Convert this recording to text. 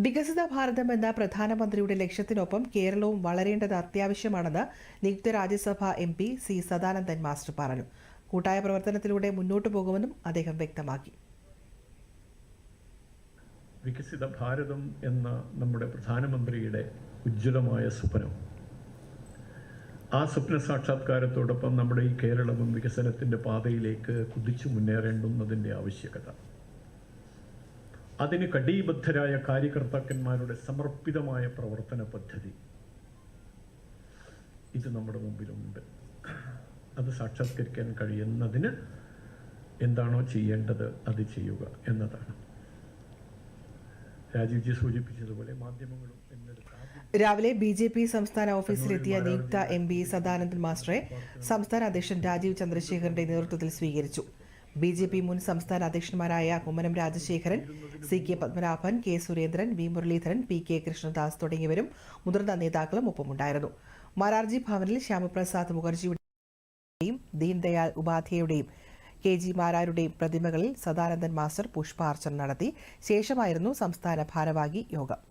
വികസിത ഭാരതം എന്ന പ്രധാനമന്ത്രിയുടെ ലക്ഷ്യത്തിനൊപ്പം കേരളവും വളരേണ്ടത് അത്യാവശ്യമാണെന്ന് നിയുക്ത രാജ്യസഭാ MP സി സദാനന്ദൻ മാസ്റ്റർ പറഞ്ഞു. കൂട്ടായ പ്രവർത്തനത്തിലൂടെ മുന്നോട്ടു പോകുമെന്നും അദ്ദേഹം വ്യക്തമാക്കി. വികസിത ഭാരതം എന്ന നമ്മുടെ പ്രധാനമന്ത്രിയുടെ ഉജ്ജ്വലമായ സ്വപ്നം, ആ സ്വപ്ന സാക്ഷാത്കാരത്തോടൊപ്പം നമ്മുടെ ഈ കേരളവും വികസനത്തിൻ്റെ പാതയിലേക്ക് കുതിച്ചു മുന്നേറേണ്ടുന്നതിൻ്റെ ആവശ്യകത, അതിന് കടീബദ്ധരായ കാര്യകർത്താക്കന്മാരുടെ സമർപ്പിതമായ പ്രവർത്തന പദ്ധതി ഇത് നമ്മുടെ മുമ്പിലുണ്ട്. അത് സാക്ഷാത്കരിക്കാൻ കഴിയുന്നതിന് എന്താണോ ചെയ്യേണ്ടത് അത് ചെയ്യുക എന്നതാണ്. രാജീവ്ജി സൂചിപ്പിച്ചതുപോലെ മാധ്യമങ്ങളും രാവിലെ BJP സംസ്ഥാന ഓഫീസിലെത്തിയ നിയുക്ത MP സദാനന്ദൻ മാസ്റ്ററെ സംസ്ഥാന അധ്യക്ഷൻ രാജീവ് ചന്ദ്രശേഖരന്റെ നേതൃത്വത്തിൽ സ്വീകരിച്ചു. BJP മുൻ സംസ്ഥാന അധ്യക്ഷന്മാരായ Kummanam Rajasekharan, CK Padmanabhan, K Surendran, V Muraleedharan, PK Krishnadas തുടങ്ങിയവരും മുതിർന്ന നേതാക്കളും ഒപ്പമുണ്ടായിരുന്നു. മൊറാർജി ഭവനിൽ ശ്യാമപ്രസാദ് മുഖർജിയുടെയും ദീൻദയാൽ ഉപാധ്യായുടെയും KG മാരാരുടെയും പ്രതിമകളിൽ സദാനന്ദൻ മാസ്റ്റർ പുഷ്പാർച്ചന നടത്തി. ശേഷമായിരുന്നു സംസ്ഥാന ഭാരവാഹി യോഗം.